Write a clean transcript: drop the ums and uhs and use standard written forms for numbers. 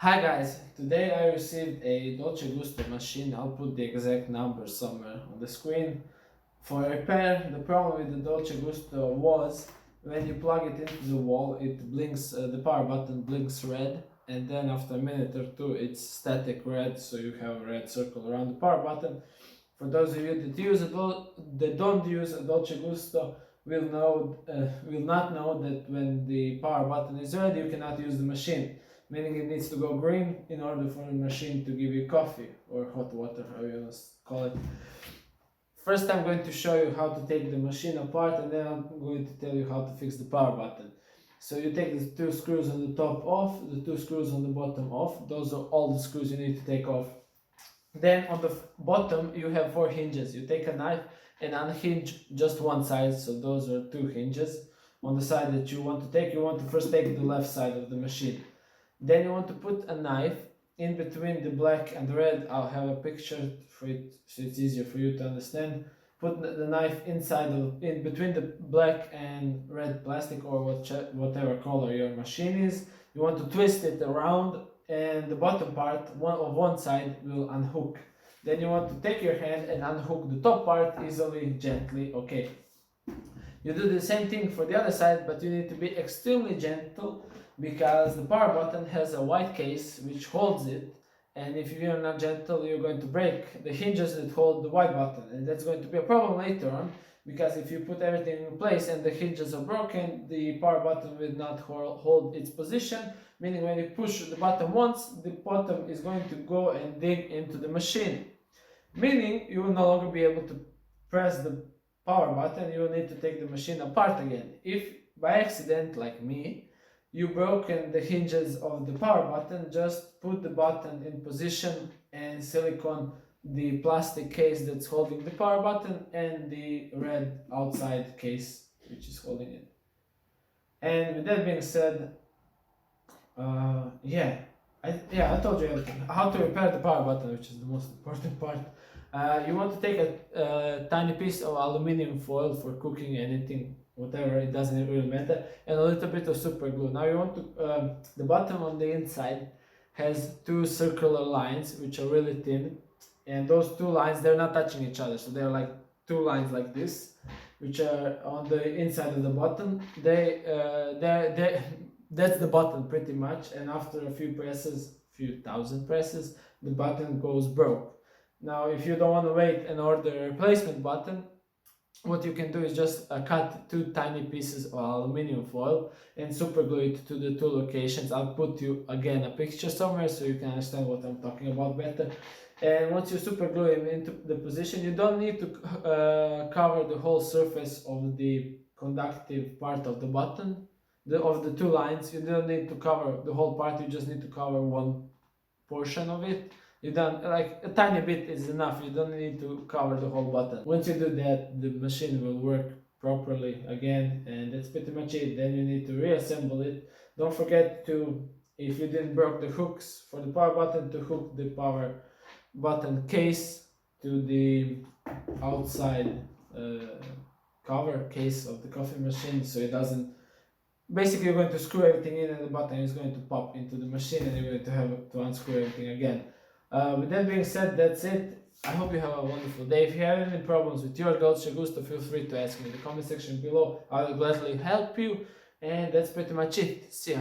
Hi guys, today I received a Dolce Gusto machine. I'll put the exact number somewhere on the screen. For repair, the problem with the Dolce Gusto was when you plug it into the wall, it blinks, the power button blinks red, and then after a minute or two it's static red, so you have a red circle around the power button. For those of you that don't use a Dolce Gusto will not know that when the power button is red you cannot use the machine, meaning it needs to go green in order for the machine to give you coffee or hot water, how you want to call it. First I'm going to show you how to take the machine apart, and then I'm going to tell you how to fix the power button. So you take the two screws on the top off, the two screws on the bottom off. Those are all the screws you need to take off. Then on the bottom you have four hinges. You take a knife and unhinge just one side, so those are two hinges. On the side that you want to take, you want to first take the left side of the machine. Then you want to put a knife in between the black and the red. I'll have a picture for it so it's easier for you to understand. Put the knife in between the black and red plastic, or whatever color your machine is. You want to twist it around, and the bottom part of one side will unhook. Then you want to take your hand and unhook the top part easily, gently. Okay. You do the same thing for the other side, but you need to be extremely gentle because the power button has a white case which holds it, and if you're not gentle you're going to break the hinges that hold the white button, and that's going to be a problem later on, because if you put everything in place and the hinges are broken, the power button will not hold its position, meaning when you push the button once, the bottom is going to go and dig into the machine, meaning you will no longer be able to press the power button. You will need to take the machine apart again. If by accident, like me, you broken the hinges of the power button, just put the button in position and silicone the plastic case that's holding the power button and the red outside case which is holding it. And with that being said, I told you everything. How to repair the power button, which is the most important part. You want to take a tiny piece of aluminum foil for cooking anything, whatever, it doesn't really matter, and a little bit of super glue. Now you want to, the bottom on the inside has two circular lines which are really thin, and those two lines, they're not touching each other, so they're like two lines like this, which are on the inside of the button. That's the button pretty much, and after a few presses, few thousand presses, the button goes broke. Now if you don't want to wait and order a replacement button, what you can do is just cut two tiny pieces of aluminum foil and super glue it to the two locations. I'll put you again a picture somewhere so you can understand what I'm talking about better. And once you super glue it into the position, you don't need to cover the whole surface of the conductive part of the button, of the two lines. You don't need to cover the whole part, you just need to cover one portion of it. You don't, like, a tiny bit is enough, you don't need to cover the whole button. Once you do that, the machine will work properly again, and that's pretty much it. Then you need to reassemble it. Don't forget to, if you didn't break the hooks for the power button, to hook the power button case to the outside cover case of the coffee machine, so it doesn't, basically you're going to screw everything in and the button is going to pop into the machine and you're going to have to unscrew everything again. With that being said, that's it. I hope you have a wonderful day. If you have any problems with your Dolce Gusto, feel free to ask me in the comment section below. I will gladly help you, and that's pretty much it. See ya.